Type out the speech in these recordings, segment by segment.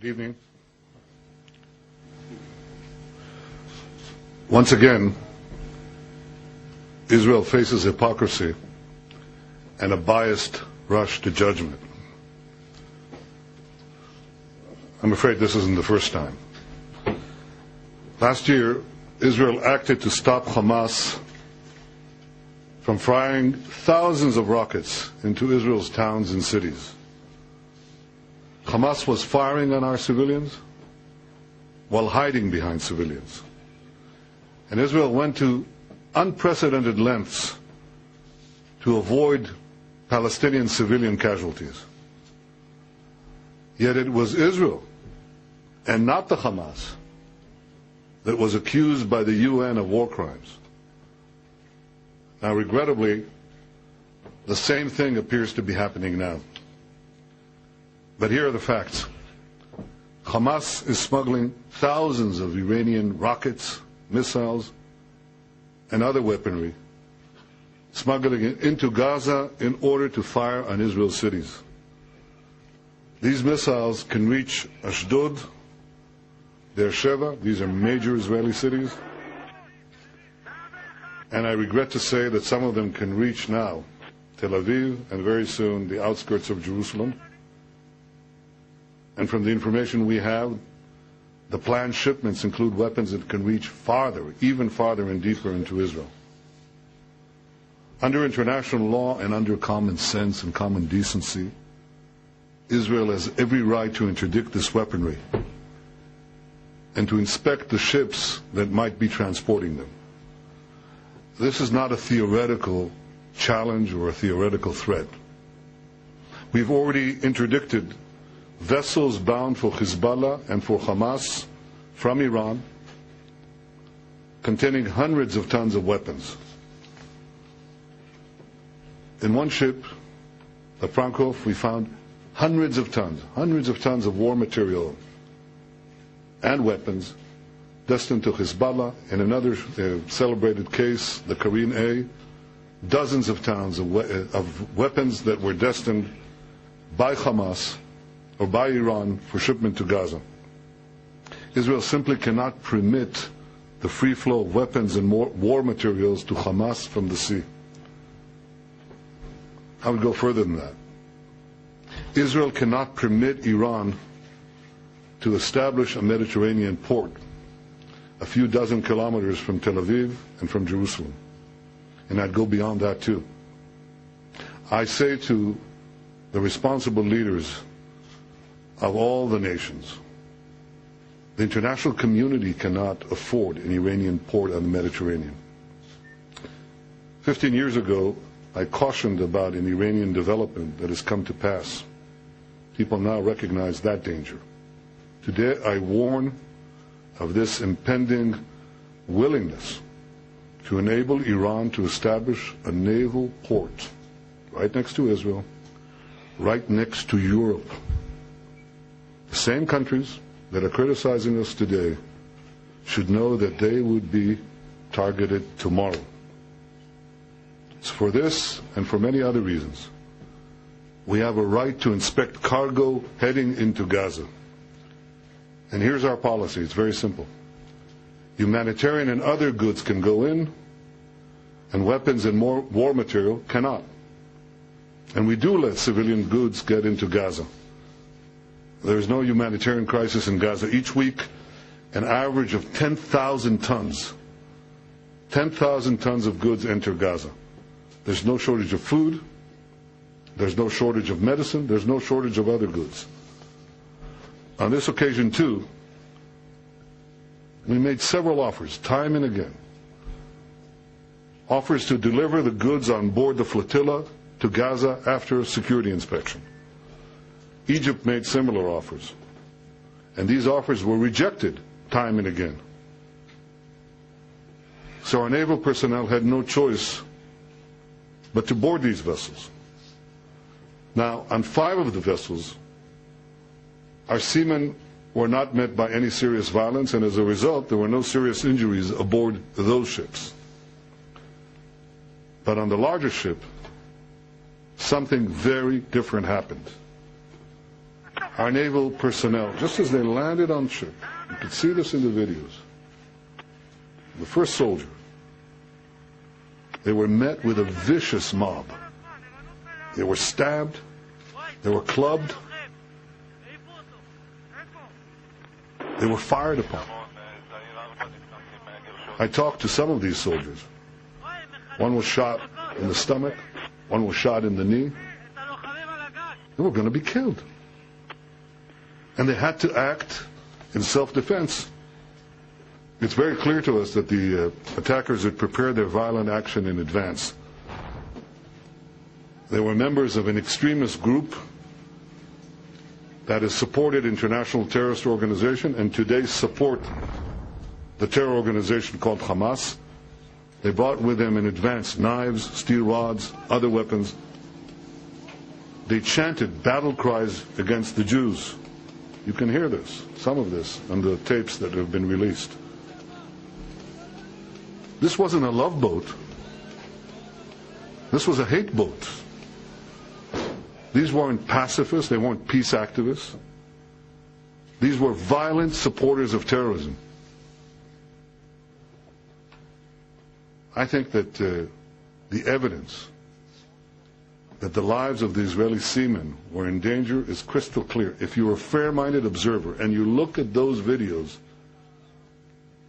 Good evening. Once again, Israel faces hypocrisy and a biased rush to judgment. I'm afraid this isn't the first time. Last year, Israel acted to stop Hamas from firing thousands of rockets into Israel's towns and cities. Hamas was firing on our civilians while hiding behind civilians. And Israel went to unprecedented lengths to avoid Palestinian civilian casualties. Yet it was Israel and not the Hamas that was accused by the UN of war crimes. Now, regrettably, the same thing appears to be happening now. But here are the facts. Hamas is smuggling thousands of Iranian rockets, missiles, and other weaponry, smuggling it into Gaza in order to fire on Israel's cities. These missiles can reach Ashdod, Beersheba, these are major Israeli cities, and I regret to say that some of them can reach now Tel Aviv and very soon the outskirts of Jerusalem. And from the information we have, the planned shipments include weapons that can reach farther, even farther and deeper into Israel. Under international law and under common sense and common decency, Israel has every right to interdict this weaponry and to inspect the ships that might be transporting them. This is not a theoretical challenge or a theoretical threat. We've already interdicted vessels bound for Hezbollah and for Hamas from Iran containing hundreds of tons of weapons. In one ship, the Frankhof, we found hundreds of tons of war material and weapons destined to Hezbollah. In another celebrated case, the Karin A, dozens of tons of weapons that were destined by Hamas or by Iran for shipment to Gaza. Israel simply cannot permit the free flow of weapons and war materials to Hamas from the sea. I would go further than that. Israel cannot permit Iran to establish a Mediterranean port a few dozen kilometers from Tel Aviv and from Jerusalem. And I'd go beyond that too. I say to the responsible leaders of all the nations, the international community cannot afford an Iranian port on the Mediterranean. 15 years ago, I cautioned about an Iranian development that has come to pass. People now recognize that danger. Today, I warn of this impending willingness to enable Iran to establish a naval port right next to Israel, right next to Europe. The same countries that are criticizing us today should know that they would be targeted tomorrow. It's for this and for many other reasons we have a right to inspect cargo heading into Gaza. And here's our policy. It's very simple. Humanitarian and other goods can go in, and weapons and more war material cannot. And we do let civilian goods get into Gaza. There is no humanitarian crisis in Gaza. Each week, an average of 10,000 tons. 10,000 tons of goods enter Gaza. There's no shortage of food. There's no shortage of medicine. There's no shortage of other goods. On this occasion, too, we made several offers, time and again. Offers to deliver the goods on board the flotilla to Gaza after a security inspection. Egypt made similar offers. And these offers were rejected time and again. So our naval personnel had no choice but to board these vessels. Now, on 5 of the vessels, our seamen were not met by any serious violence, and as a result, there were no serious injuries aboard those ships. But on the larger ship, something very different happened. our naval personnel, just as they landed on ship, you could see this in the videos, the first soldier, they were met with a vicious mob. They were stabbed, they were clubbed, they were fired upon. I talked to some of these soldiers. One was shot in the stomach, one was shot in the knee. They were going to be killed. And they had to act in self-defense. It's very clear to us that the attackers had prepared their violent action in advance. They were members of an extremist group that has supported international terrorist organization and today support the terror organization called Hamas. They brought with them in advance knives, steel rods, other weapons. They chanted battle cries against the Jews. You can hear this, some of this, on the tapes that have been released. This wasn't a love boat. This was a hate boat. These weren't pacifists, they weren't peace activists. These were violent supporters of terrorism. I think that the evidence that the lives of the Israeli seamen were in danger is crystal clear. If you're a fair-minded observer and you look at those videos,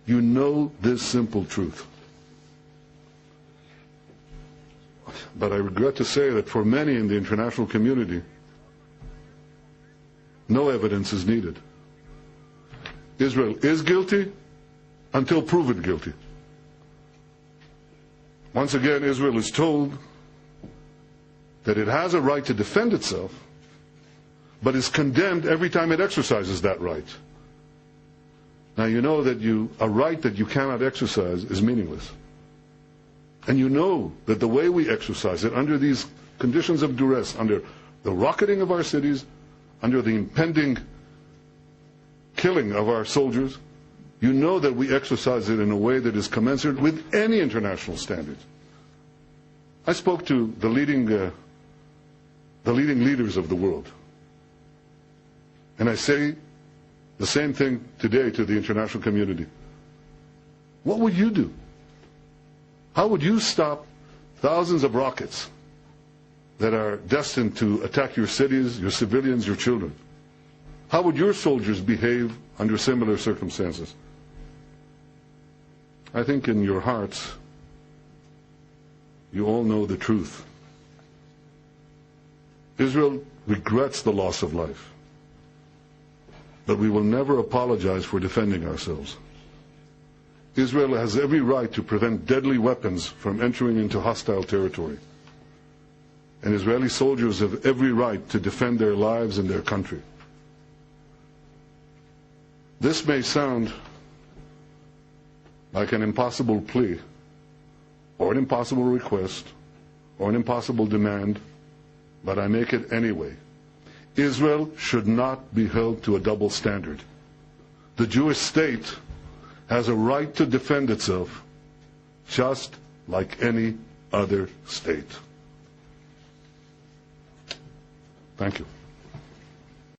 you know this simple truth. But I regret to say that for many in the international community, no evidence is needed. Israel is guilty until proven guilty. Once again, Israel is told that it has a right to defend itself, but is condemned every time it exercises that right. Now you know that a right that you cannot exercise is meaningless. And you know that the way we exercise it, under these conditions of duress, under the rocketing of our cities, under the impending killing of our soldiers, you know that we exercise it in a way that is commensurate with any international standards. I spoke to the leading leaders of the world. And I say the same thing today to the international community. What would you do? How would you stop thousands of rockets that are destined to attack your cities, your civilians, your children? How would your soldiers behave under similar circumstances? I think in your hearts, you all know the truth. Israel regrets the loss of life, but we will never apologize for defending ourselves. Israel has every right to prevent deadly weapons from entering into hostile territory. And Israeli soldiers have every right to defend their lives and their country. This may sound like an impossible plea, or an impossible request, or an impossible demand, but I make it anyway. Israel should not be held to a double standard. The Jewish state has a right to defend itself just like any other state. Thank you.